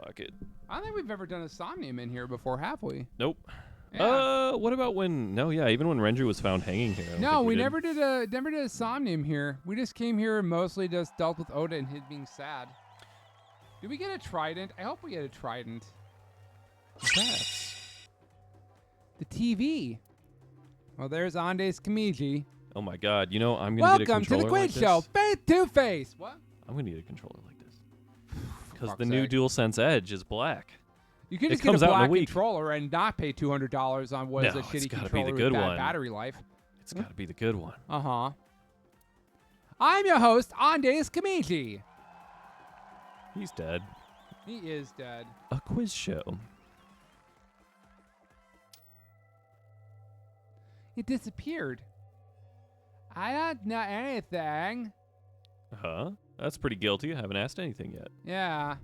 pocket. I don't think we've ever done a somnium in here before, have we? Nope. Yeah. What about when? No, yeah, even when Renju was found hanging here. I don't No, think we did. never did a somnium here. We just came here and mostly just dealt with Oda and his being sad. Did we get a trident? I hope we get a trident. That's. The TV. Well, there's Ande's Kamiji. Oh my God! You know I'm gonna get a Welcome to controller the quiz like show, this. Faith to Face. What? I'm gonna get a controller like this because Fuck's the new sake. DualSense Edge is black. You can It just get a comes out in a black week. controller and not pay $200 on what is No, a it's shitty gotta be the controller good with bad one. battery life. It's got to be the good one. Uh-huh. I'm your host, Andes Kamiji. He's dead. He is dead. A quiz show. It disappeared. I don't know anything. Huh? That's pretty guilty. I haven't asked anything yet. Yeah.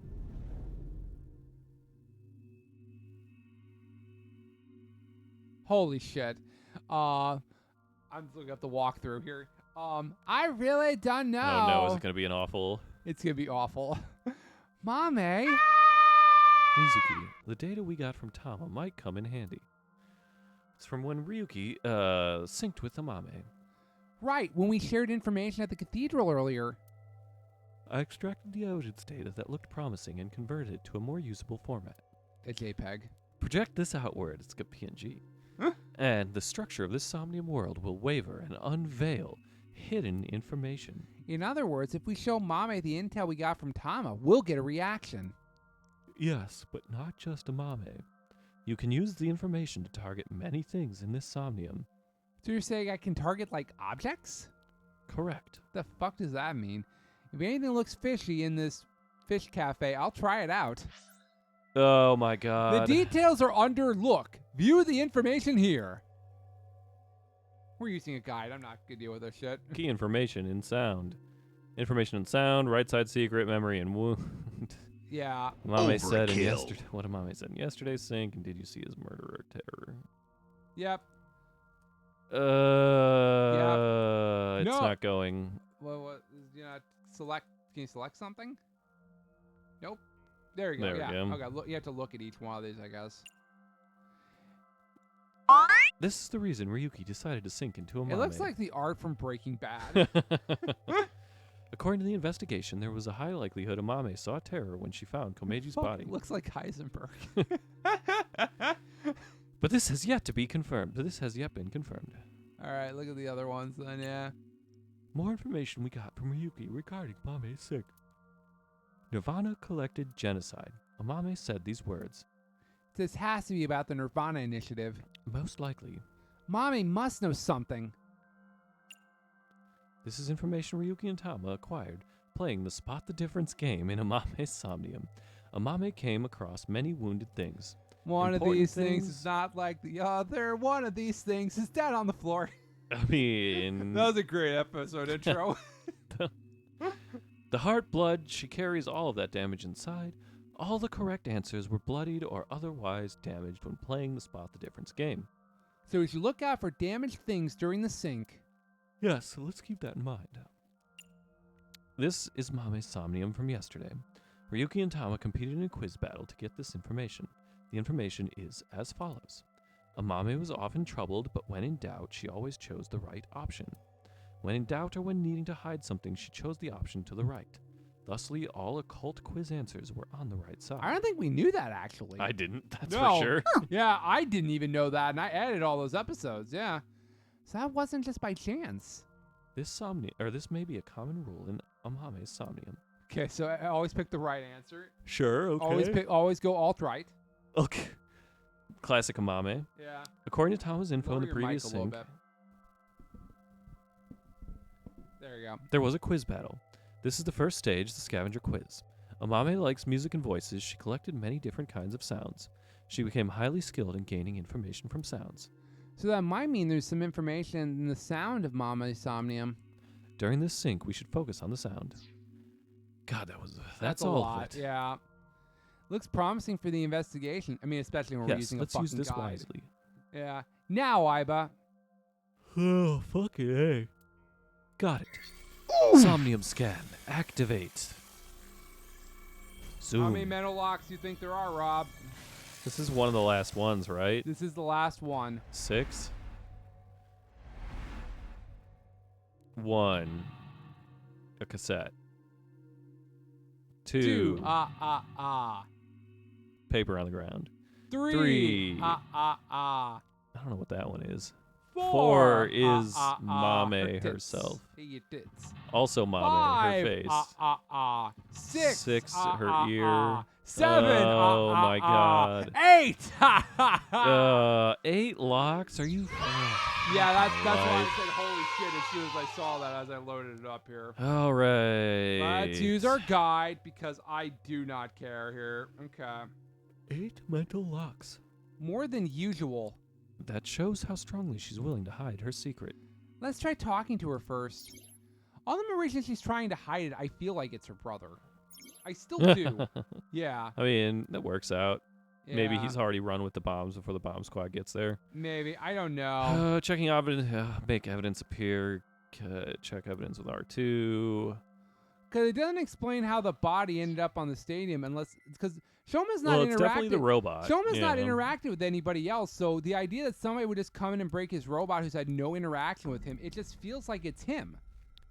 Holy shit. I'm looking up the walkthrough here. I really don't know. Oh no, is it gonna be an awful? It's gonna be awful. Mommy. Mizuki, the data we got from Tama might come in handy. It's from when Ryuki synced with Amame. Right, when we shared information at the cathedral earlier. I extracted the evidence data that looked promising and converted it to a more usable format. A JPEG. Project this outward, it's a PNG. Huh? And the structure of this Somnium world will waver and unveil hidden information. In other words, if we show Mame the intel we got from Tama, we'll get a reaction. Yes, but not just Amame. You can use the information to target many things in this Somnium. So you're saying I can target, like, objects? Correct. The fuck does that mean? If anything looks fishy in this fish cafe, I'll try it out. Oh my God. The details are under look. View the information here. We're using a guide. I'm not gonna deal with this shit. Key information in sound. Information in sound, right side secret, memory, and wound. Yeah. Mame said in Overkill. yesterday. What did Mame said in yesterday's sync? And did you see his murderer terror? Yep. It's No. not going. What? You know, select. Can you select something? Nope. There you go. There we yeah. go. Okay. Look, you have to look at each one of these, I guess. This is the reason Ryuki decided to sink into Amame. It looks like the art from Breaking Bad. According to the investigation, there was a high likelihood Amame saw terror when she found Komeji's Fuck, body. it looks like Heisenberg. But this has yet to be confirmed. This has yet been confirmed. All right. Look at the other ones then. Yeah. More information we got from Ryuki regarding Amame's sick. Nirvana collected genocide. Amame said these words. This has to be about the Nirvana initiative. Most likely. Mommy must know something. This is information Ryuki and Tama acquired playing the Spot the Difference game in Amame's Somnium. Amame came across many wounded things. One of Important these things things- is not like the other. One of these things is dead on the floor. I mean, That was a great episode intro. the heart blood, she carries all of that damage inside. All the correct answers were bloodied or otherwise damaged when playing the Spot the Difference game. So we should look out for damaged things during the sync. Yes, so let's keep that in mind. This is Mame's Somnium from yesterday. Ryuki and Tama competed in a quiz battle to get this information. The information is as follows. Amame was often troubled, but when in doubt, she always chose the right option. When in doubt or when needing to hide something, she chose the option to the right. Thusly, all occult quiz answers were on the right side. I don't think we knew that, actually. I didn't, that's No. for sure. Yeah, I didn't even know that, and I edited all those episodes, yeah. So that wasn't just by chance. This may be a common rule in Amame's Somnium. Okay, so I always pick the right answer. Sure, okay. Always go alt-right. Okay. Classic Amame. Yeah. According to Tama's info Lower in the your previous mic a little sync, bit. There you go. there was a quiz battle. This is the first stage, the scavenger quiz. Amame likes music and voices. She collected many different kinds of sounds. She became highly skilled in gaining information from sounds. So that might mean there's some information in the sound of Mama's Somnium. During this sync, we should focus on the sound. God, that's a all lot. of it. Yeah. Looks promising for the investigation. I mean, especially when we're Yes, using let's a fucking use this guide. wisely. Yeah. Now, Iba. Oh, fucking A. Got it. Somnium scan. Activate. Zoom. How many mental locks do you think there are, Rob? This is one of the last ones, right? This is the last one. 6. 1. A cassette. 2. Paper on the ground. 3. 3. I don't know what that one is. 4. 4 is Mame Her tits. herself. Hey, your tits. Also Mame, 5. her face. 6. 6, her ear. 7. Oh my God. 8. 8 locks? Are you? Yeah, that's why I said holy shit as soon as I saw that as I loaded it up here. All right. Let's use our guide because I do not care here. Okay. 8 mental locks. More than usual. That shows how strongly she's willing to hide her secret. Let's try talking to her first. All the more reason she's trying to hide it, I feel like it's her brother. I still do. Yeah. I mean, that works out. Maybe Yeah. he's already run with the bombs before the bomb squad gets there. Maybe. I don't know. Checking evidence. Make evidence appear. Check evidence with R2. Because it doesn't explain how the body ended up on the stadium unless... Because Shoma's not Well, interacting. it's definitely the robot. Shoma's not interacting with anybody else, so the idea that somebody would just come in and break his robot who's had no interaction with him, it just feels like it's him.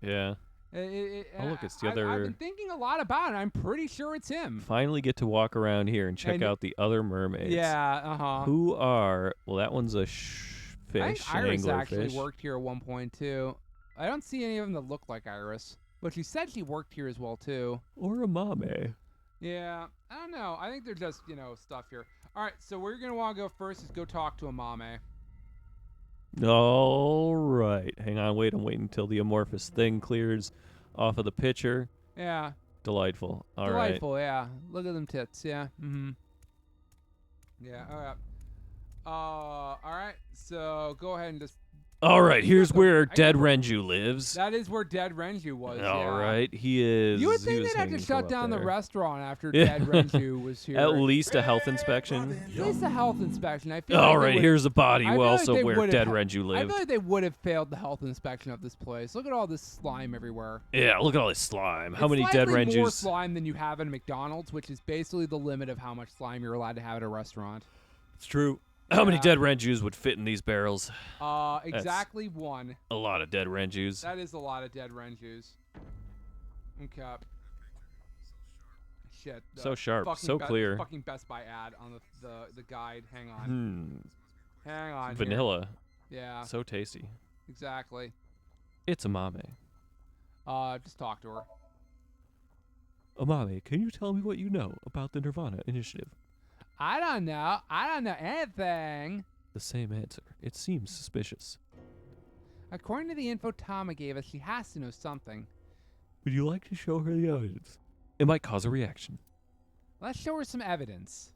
Yeah. Oh, look, it's the other... I've been thinking a lot about it. I'm pretty sure it's him. Finally get to walk around here and check out the other mermaids. Yeah, uh-huh. Who are... Well, that one's a fish, I think an Iris anglerfish. actually worked here at one point, too. I don't see any of them that look like Iris. But she said she worked here as well, too. Or a Mame. Yeah, I don't know. I think they're just, stuff here. All right, so where you're going to want to go first is go talk to a Mame. All right. Hang on, wait. I'm waiting until the amorphous thing clears off of the picture. Yeah. Delightful. All right. Delightful, yeah. Look at them tits, yeah. Mm-hmm. Yeah, all right. All right, so go ahead and just... All right, here's where Dead go- Renju lives. That is where Dead Renju was, All right, he is... You would he think was they'd have to hanging shut from down up the there. restaurant after Yeah. Dead Renju was here. At least a health inspection. At least a health inspection. I feel All like they right, would- here's a body. I feel Well, like also they where would've Dead ha- Renju I lived. feel like they would have failed the health inspection of this place. Look at all this slime everywhere. Yeah, look at all this slime. How It's many Dead slightly more Renjus? slime than you have in McDonald's, which is basically the limit of how much slime you're allowed to have at a restaurant. It's true. How many Yeah. Dead Renjus would fit in these barrels? Exactly one. A lot of Dead Renjus. That is a lot of Dead Renjus. Okay. Shit. So sharp, fucking so clear. Fucking Best Buy ad on the guide. Hang on. Hang on. here. Vanilla. Yeah. So tasty. Exactly. It's a Mame. Just talk to her. Amame, can you tell me what you know about the Nirvana initiative? I don't know. I don't know anything. The same answer. It seems suspicious. According to the info Tama gave us, she has to know something. Would you like to show her the evidence? It might cause a reaction. Let's show her some evidence.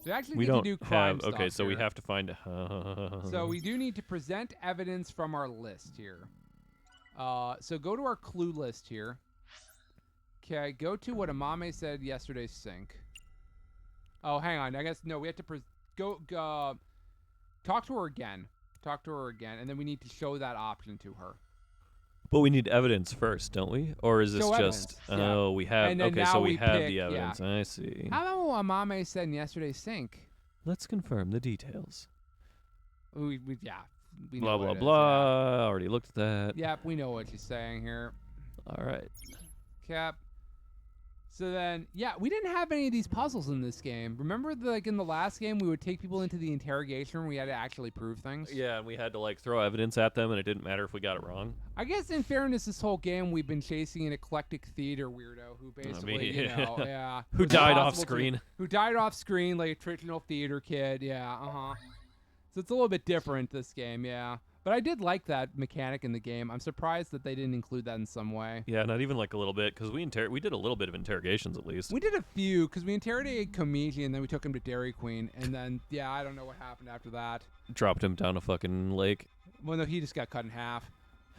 So actually We need don't to do crime have... Okay, stuff so we here. have to find... So we do need to present evidence from our list here. So go to our clue list here. Okay, go to what Amame said yesterday's sink. Oh, hang on. I guess, no, we have to talk to her again. Talk to her again, and then we need to show that option to her. But we need evidence first, don't we? Or is this Show just... evidence, yeah. Oh, we have... And then Okay, now so we we have pick- the yeah. evidence. I see. How about what Amame said in yesterday's sink? Let's confirm the details. We know Blah, what blah, it is, blah. Already looked at that. Yeah. Yep, we know what she's saying here. All right. Cap. So then, yeah, we didn't have any of these puzzles in this game. Remember, in the last game, we would take people into the interrogation room. We had to actually prove things. Yeah, and we had to like throw evidence at them, and it didn't matter if we got it wrong. I guess, in fairness, this whole game we've been chasing an eclectic theater weirdo who basically, yeah, Who was died off impossible to- screen. who died off screen, like a traditional theater kid. Yeah, So it's a little bit different this game, yeah. But I did like that mechanic in the game. I'm surprised that they didn't include that in some way. Yeah, not even like a little bit, because we did a little bit of interrogations at least. We did a few, because we interrogated Komiji, and then we took him to Dairy Queen, and then, yeah, I don't know what happened after that. Dropped him down a fucking lake. Well, no, he just got cut in half.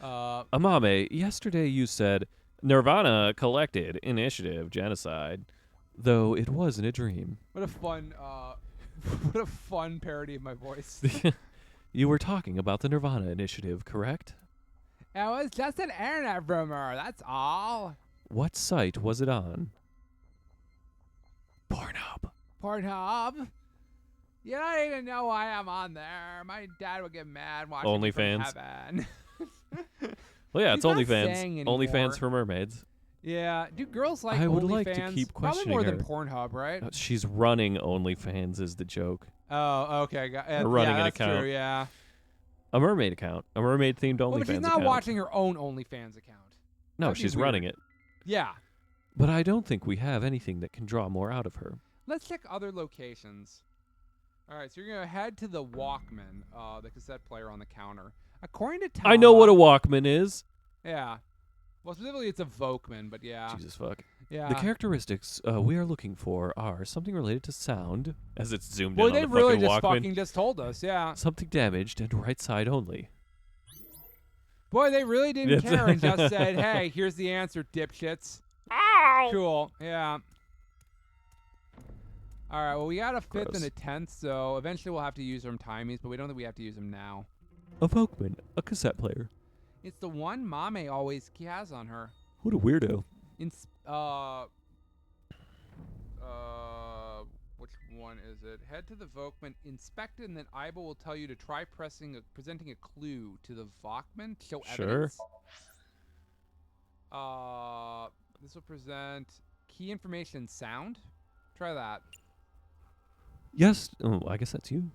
Amame, yesterday you said Nirvana collected initiative genocide, though it wasn't a dream. What a fun, what a fun parody of my voice. You were talking about the Nirvana initiative, correct? It was just an internet rumor, that's all. What site was it on? Pornhub. Pornhub. You don't even know why I'm on there. My dad would get mad watching me from OnlyFans. heaven. Well, yeah, He's it's not OnlyFans. saying anymore. OnlyFans for mermaids. Yeah. Do girls like I would OnlyFans? like to keep Probably questioning more her. than Pornhub, right? She's running OnlyFans is the joke. Oh, okay. running yeah, an that's account. True, yeah. A mermaid account. A mermaid-themed OnlyFans Well, but she's not account. watching her own OnlyFans account. No, That'd be she's weird. running it. Yeah. But I don't think we have anything that can draw more out of her. Let's check other locations. All right, so you're going to head to the Walkman, the cassette player on the counter. According to Tama, I know what a Walkman is. Yeah. Well, specifically, it's a Volkman, but yeah. Jesus fuck. Yeah. The characteristics we are looking for are something related to sound, as it's zoomed Boy, in on they the really fucking just Walkman. fucking just told us, yeah. Something damaged and right side only. Boy, they really didn't Yes. care and just said, hey, here's the answer, dipshits. Ow! Cool, yeah. All right, well, we got a 5th Gross. and a 10th, so eventually we'll have to use them timies, but we don't think we have to use them now. A Volkman, a cassette player. It's the one Mame always has on her. What a weirdo. Which one is it? Head to the Volkman, inspect it, and then Iba will tell you to try presenting a clue to the Volkman. Show Sure. evidence. This will present key information sound. Try that. Yes. Oh, I guess that's you.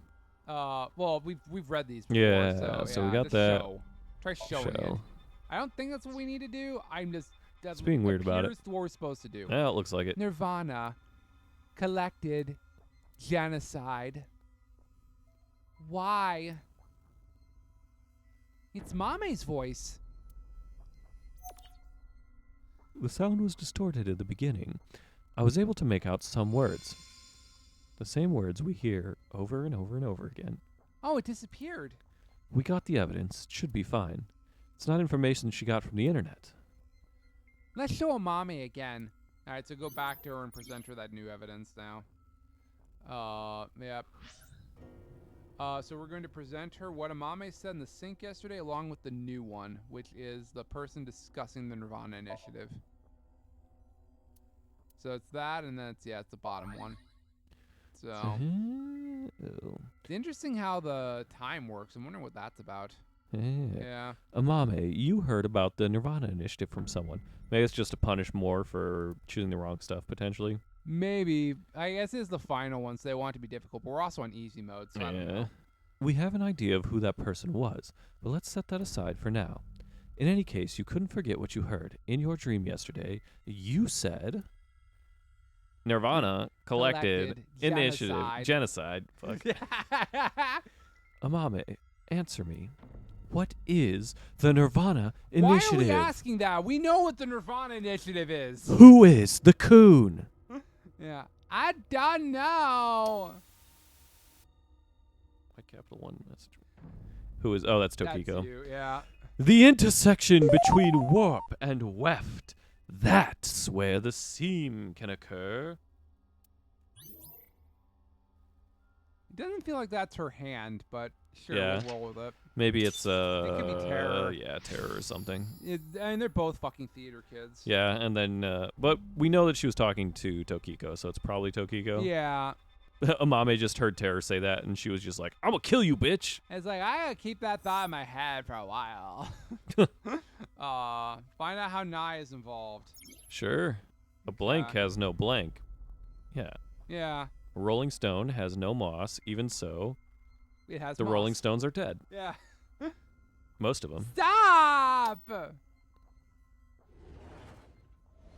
Well, we've read these before. Yeah, so we got just that. Show. Try showing it. Show. I don't think that's what we need to do. That's being weird about it. Here's what we're supposed to do. Yeah, it looks like it. Nirvana, collected, genocide. Why? It's Mame's voice. The sound was distorted at the beginning. I was able to make out some words. The same words we hear over and over and over again. Oh, it disappeared. We got the evidence. It should be fine. It's not information she got from the internet. Let's show a Mame again. All right, so go back to her and present her that new evidence now. Yep. So we're going to present her what Amame said in the sink yesterday, along with the new one, which is the person discussing the Nirvana initiative. So it's that, and then it's the bottom one. So it's interesting how the time works. I'm wondering what that's about. Yeah. Amame, you heard about the Nirvana initiative from someone. Maybe it's just to punish more for choosing the wrong stuff, potentially. Maybe. I guess this is the final one, so they want it to be difficult, but we're also on easy mode, so I don't know. We have an idea of who that person was, but let's set that aside for now. In any case, you couldn't forget what you heard. In your dream yesterday, you said... Nirvana, collected, initiative, genocide. Fuck. Amame, answer me. What is the Nirvana initiative? Why are we asking that? We know what the Nirvana initiative is. Who is the coon? Yeah. I don't know. My Capital One message. Who is... Oh, that's Tokiko. That's you, yeah. The intersection between warp and weft. That's where the seam can occur. It doesn't feel like that's her hand, but sure, Yeah. we'll roll with it. Maybe it's It could be terror. Yeah, terror or something. And they're both fucking theater kids. Yeah, and then but we know that she was talking to Tokiko, so it's probably Tokiko. Yeah. Amame just heard Terror say that, and she was just like, "I'm gonna kill you, bitch." It's like, I gotta keep that thought in my head for a while. Find out how Nye is involved. Sure. A blank has no blank. Yeah. Yeah. A Rolling Stone has no moss. Even so, It has the moss. Rolling Stones are dead. Yeah. Most of them. Stop!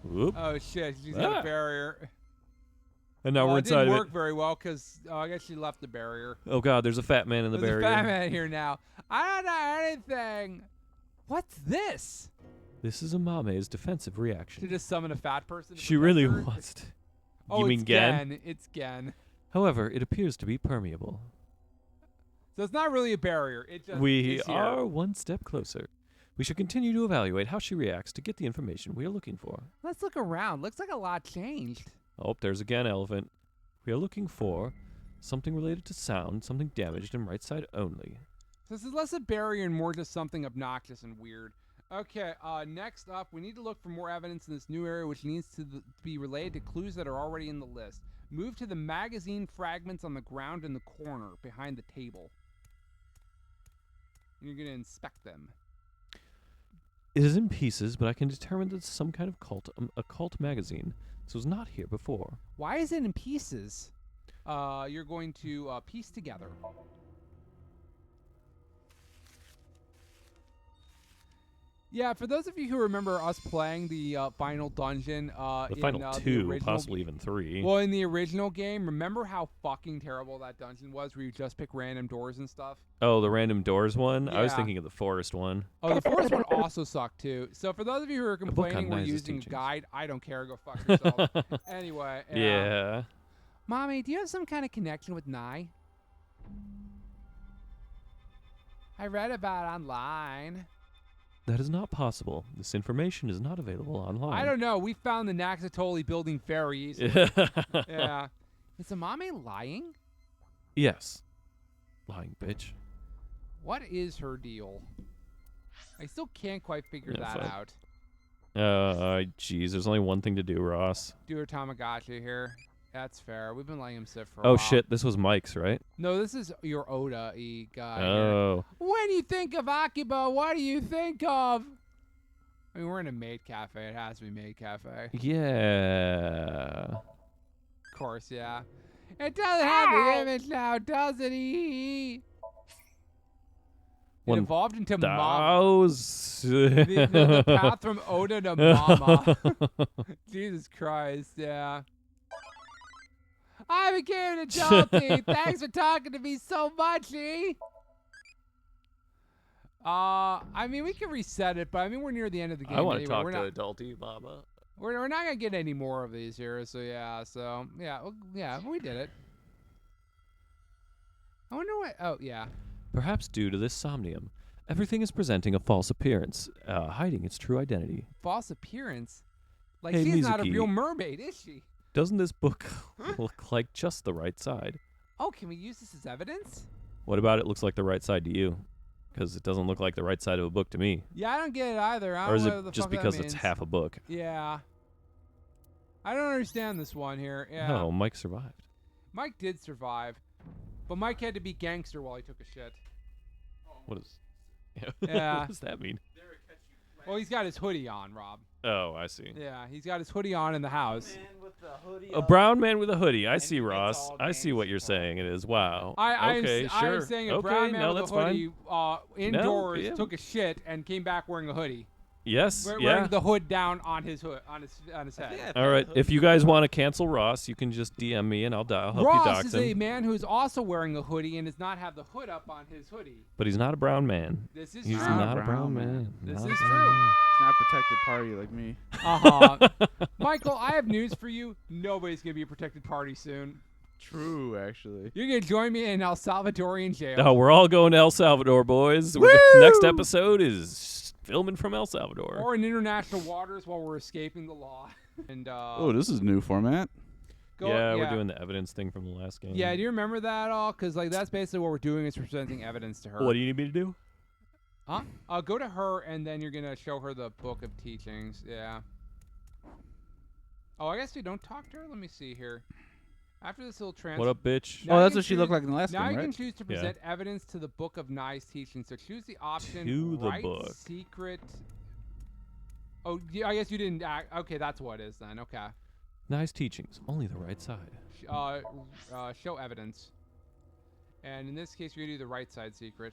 Whoop. Oh shit, she's got a barrier. And now we're It inside didn't of work it. very well because I guess she left the barrier. Oh god, there's a fat man in the There's barrier. a fat man here now. I don't know anything. What's this? This is Amame's defensive To reaction. just summon a fat person? To She protect really her? wants to. Oh, You it's mean Gen? Gen. It's Gen. However, it appears to be permeable. So it's not really a barrier. It just We is here. are one step closer. We should continue to evaluate how she reacts to get the information we are looking for. Let's look around. Looks like a lot changed. Oh, there's again elephant. We are looking for something related to sound, something damaged and right side only. So this is less a barrier and more just something obnoxious and weird. Okay, next up, we need to look for more evidence in this new area, which needs to be related to clues that are already in the list. Move to the magazine fragments on the ground in the corner behind the table. You're going to inspect them. It is in pieces, but I can determine that it's some kind of a cult magazine. This was not here before. Why is it in pieces? You're going to piece together. Yeah, for those of you who remember us playing the final dungeon, The in final the two, original possibly even 3. Well, in the original game, remember how fucking terrible that dungeon was, where you just pick random doors and stuff? Oh, the random doors one? I was Yeah. thinking of the forest one. Oh, the forest one also sucked too. So for those of you who are book complaining on we're Nice's using a teachings. guide, I don't care. Go fuck yourself. Anyway, Yeah. Mommy, do you have some kind of connection with Nye? I read about it online. That is not possible. This information is not available online. I don't know. We found the Naxatoli building very easily. Yeah. Is the mommy lying? Yes. Lying bitch. What is her deal? I still can't quite figure that fuck. out. Jeez, there's only one thing to do, Ross. Do her Tamagotchi here. That's fair. We've been letting him sit for a while. Oh shit, this was Mike's, right? No, this is your Oda-y guy here. Oh. When you think of Akiba, what do you think of? I mean, we're in a maid cafe. It has to be maid cafe. Yeah. Of course, yeah. It doesn't have the image now, does it? It One evolved into Mama. Those. The path from Oda to Mama. Jesus Christ, yeah. I became an adulty. Thanks for talking to me so much, I mean, we can reset it, but I mean, we're near the end of the game. I want to anyway. talk We're to not, Adulty Mama. we're not gonna get any more of these here. So yeah, we did it. I wonder what. Oh yeah. Perhaps due to this somnium, everything is presenting a false appearance, hiding its true identity. False appearance. Like Hey, she's not a Mizuki. real mermaid, is she? Doesn't this book look like just the right side? Oh, can we use this as evidence? What about it looks like the right side to you? Because it doesn't look like the right side of a book to me. Yeah, I don't get it either. I Or don't is know what it the just fuck that because it's means. half a book? Yeah. I don't understand this one here. Yeah. Oh, Mike survived. Mike did survive, but Mike had to be gangster while he took a shit. What is? Yeah. What does that mean? Well, he's got his hoodie on, Rob. Oh, I see. Yeah, he's got his hoodie on in the house. Man with the hoodie A up. brown man with a hoodie. I see, it's Ross. all I see what you're gangster. saying. It is. Wow. I Okay, sure. am saying a Okay, brown man no, with that's a hoodie fine. indoors yeah. took a shit and came back wearing a hoodie. Yes. Wearing Yeah. the hood down on his hood on his I head. think I've All had right. hoodie If you guys want to cancel Ross, you can just DM me and I'll help you Ross dox is him. a man who's also wearing a hoodie and does not have the hood up on his hoodie. But he's not a brown man. This is He's true. not a brown man. This Not is a brown true. man. It's not a protected party like me. Michael, I have news for you. Nobody's gonna be a protected party soon. True, actually. You're gonna join me in El Salvadorian jail. Oh, we're all going to El Salvador, boys. Woo! Next episode is filming from El Salvador. Or in international waters while we're escaping the law. And Oh, this is new format. We're doing the evidence thing from the last game. Yeah, do you remember that all? Because like that's basically what we're doing is presenting evidence to her. What do you need me to do? Huh? Go to her and then you're gonna show her the book of teachings. Yeah. Oh, I guess we don't talk to her. Let me see here. After this little transfer. What up, bitch? Now Oh, you that's can what she looked choose- like in the last Now game, you right? can choose to present evidence to the book of Nye's teachings. So choose the option To the right book. secret. Oh, yeah, I guess you didn't. Okay, that's what it is then. Okay. Nice teachings. Only the right side. Show evidence. And in this case, you're gonna do the right side secret.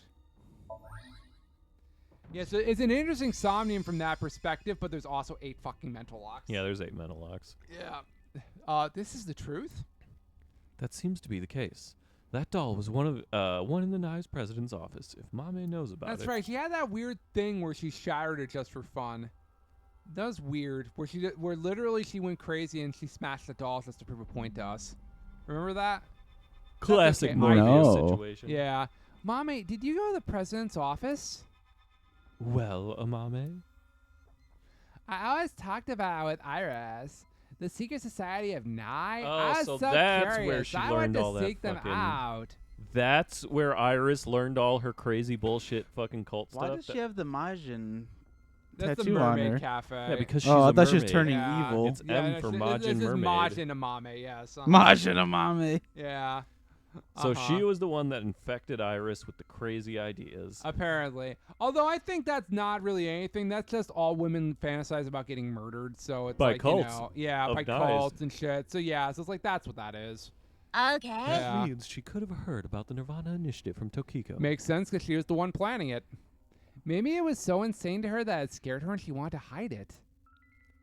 Yeah, so it's an interesting somnium from that perspective, but there's also 8 fucking mental locks. Yeah, there's 8 mental locks. Yeah. This is the truth? That seems to be the case. That doll was one in the Knives president's office. If Mame knows about That's it. right. She had that weird thing where she shattered it just for fun. That was weird. Where literally she went crazy and she smashed the dolls just to prove a point to us. Remember that? Classic okay. Morpheus No. situation. Yeah. Mommy, did you go to the president's office? Well, Mame? I always talked about it with Iris. The Secret Society of Nye. Oh, I was so so that's curious. where she I learned wanted to all that seek them fucking- out. That's where Iris learned all her crazy bullshit fucking cult Why stuff. does she have the Majin That's the tattoo on Mermaid her. Cafe. Yeah, because she's Oh, a I thought she was mermaid. turning Yeah. evil. It's M for this Majin is Mermaid. Majin Amame, yes. Majin Amame. Yeah. So she Uh-huh. was the one that infected Iris with the crazy ideas. Apparently. Although I think that's not really anything. That's just all women fantasize about getting murdered. So it's By like, cults you know, yeah, of by guys. cults and shit. So yeah, so it's like that's what that is. Okay. That Yeah. means she could have heard about the Nirvana initiative from Tokiko. Makes sense because she was the one planning it. Maybe it was so insane to her that it scared her and she wanted to hide it.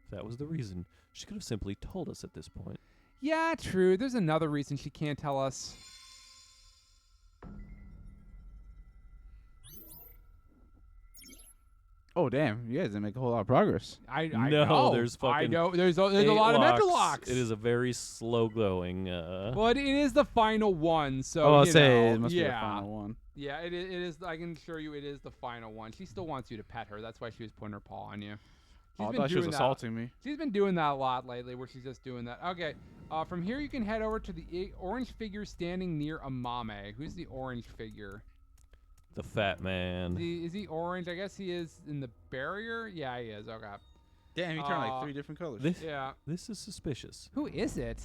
If that was the reason, she could have simply told us at this point. Yeah, true. There's another reason she can't tell us. Oh damn! You guys didn't make a whole lot of progress. I No, know. there's I fucking know. There's a 8 lot of mental locks. locks. It is a very slow glowing. But it is the final one, so I'll you say know, it must be the yeah. final one. Yeah, it is. I can assure you, it is the final one. She still wants you to pet her. That's why she was putting her paw on you. She's Oh, I been thought she was doing that. assaulting me. She's been doing that a lot lately, where she's just doing that. Okay, from here you can head over to the orange figure standing near Amame. Who's the orange figure? The fat man. Is he orange? I guess he is in the barrier. Yeah, he is. Okay. Damn, you turned like Uh, 3 different colors. This, Yeah. this is suspicious. Who is it?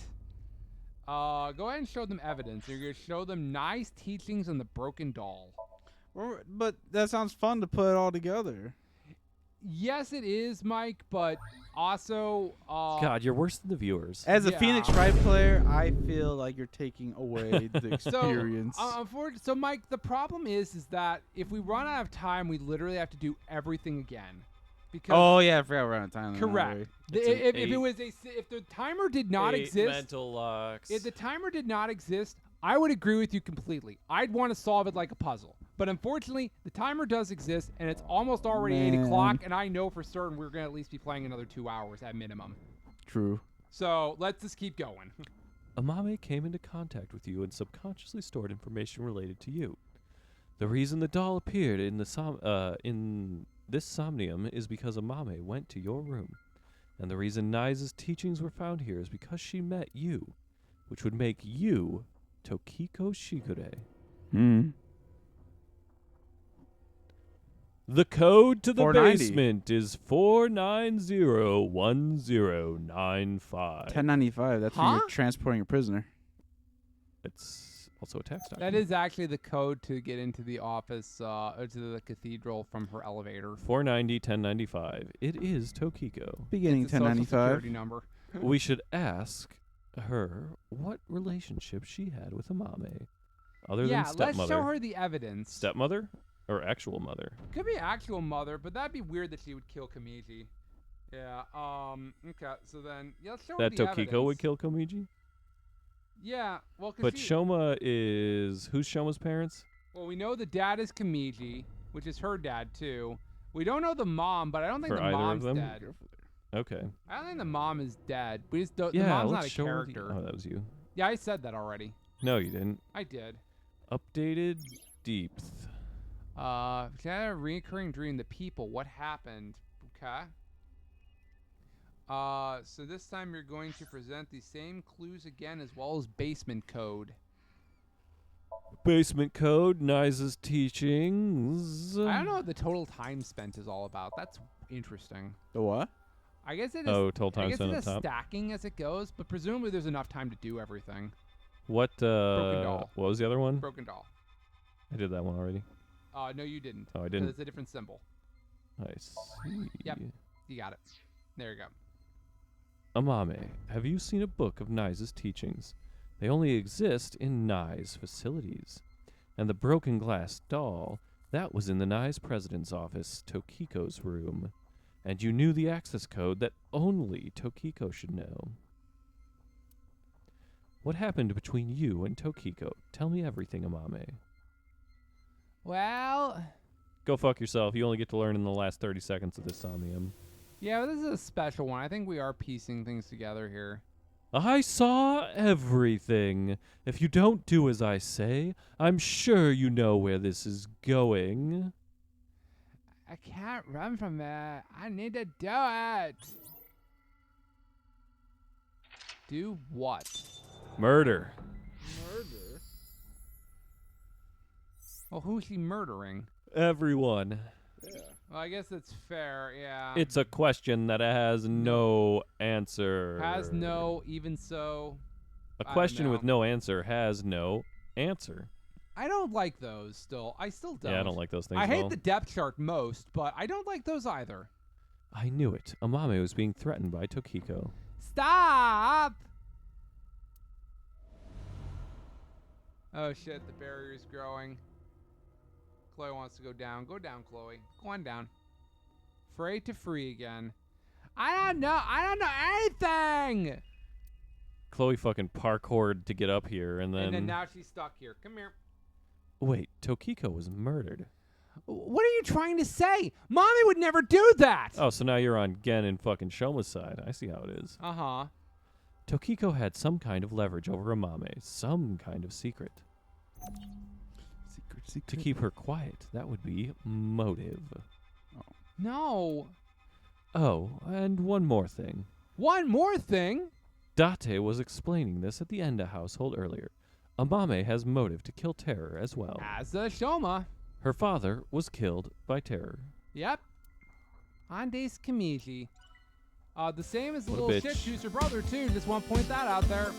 Go ahead and show them evidence. You're gonna show them nice teachings on the broken doll. But that sounds fun to put it all together. Yes, it is, Mike, but also, God, you're worse than the viewers. As a Yeah. Phoenix Wright player, I feel like you're taking away the experience. So Mike, the problem is that if we run out of time, we literally have to do everything again. Because Oh yeah, I forgot we're out of time. correct. It's an If it was if the timer did not 8 exist, mental locks. if the timer did not exist, I would agree with you completely. I'd want to solve it like a puzzle. But unfortunately, the timer does exist, and it's almost already 8 o'clock, and I know for certain we're going to at least be playing another 2 hours at minimum. True. So let's just keep going. Amame came into contact with you and subconsciously stored information related to you. The reason the doll appeared in the in this somnium is because Amame went to your room. And the reason Nice's teachings were found here is because she met you, which would make you Tokiko Shigure. Hmm. The code to the 490. basement is 4901095. 1095. That's when Huh? you're transporting a prisoner. It's also a text That document. is actually the code to get into the office, or to the cathedral from her elevator. 4901095. It is Tokiko. Beginning It's a social 1095. security number. We should ask her what relationship she had with Amame, other Yeah, than let's stepmother. show her the evidence. Stepmother or actual mother? Could be actual mother, but that'd be weird that she would kill Kamiji. Yeah. Okay. So then, yeah, let's show her That the Tokiko evidence. would kill Komiji? Yeah. Well, 'cause But she, Shoma is who's Shoma's parents? well, we know the dad is Kamiji, which is her dad too. We don't know the mom, but I don't think For the either of mom's them? dead. Okay. I don't think the mom is dead. We just don't, Yeah, the mom's let's not a show her the- character. Oh, that was you. Yeah, I said that already. No, you didn't. I did. Updated deepth. She had a recurring dream. The people. What happened? Okay. So this time you're going to present the same clues again, as well as basement code. Basement code, Nice's teachings. I don't know what the total time spent is all about. That's interesting. The what? I guess it is. Oh, total I time guess spent it up is top. stacking as it goes, but presumably there's enough time to do everything. What doll. what was the other one? Broken doll. I did that one already. No, you didn't. Oh, I 'Cause didn't. It's a different symbol. I see. Yep. You got it. There you go. Amame, have you seen a book of Nice's teachings? They only exist in Nice facilities. And the broken glass doll, that was in the Nice president's office, Tokiko's room. And you knew the access code that only Tokiko should know. What happened between you and Tokiko? Tell me everything, Amame. Well, Go fuck yourself. You only get to learn in the last 30 seconds of this somnium. yeah, but this is a special one. I think we are piecing things together here. I saw everything. If you don't do as I say, I'm sure you know where this is going. I can't run from it. I need to do it. Do what? Murder. Murder. Well, who's he murdering? Everyone. Yeah. Well, I guess that's fair, yeah. It's a question that has no answer. Has no, even so. A I don't question with know. no answer has no answer. I don't like those still. I still don't. Yeah, I don't like those things I at hate all. the depth chart most, but I don't like those either. I knew it. Amame was being threatened by Tokiko. Stop! Oh shit, the barrier's growing. Chloe wants to go down. Go down, Chloe. Go on down. Frey to free again. I don't know anything! Chloe fucking parkoured to get up here, and And then then now she's stuck here. Come here. wait, Tokiko was murdered. What are you trying to say? Mommy would never do that! Oh, so now you're on Gen and fucking Shoma's side. I see how it is. Uh-huh. Tokiko had some kind of leverage over Amame, some kind of secret. Secret. To keep her quiet, that would be motive. No. Oh, and one more thing. One more thing. Date was explaining this at the Enda household earlier. Amame has motive to kill Terror as well. As a Shoma. Her father was killed by Terror. Yep. Andes Kamiji. The same as the What a little bitch. shit juicer brother, too. Just want to point that out there.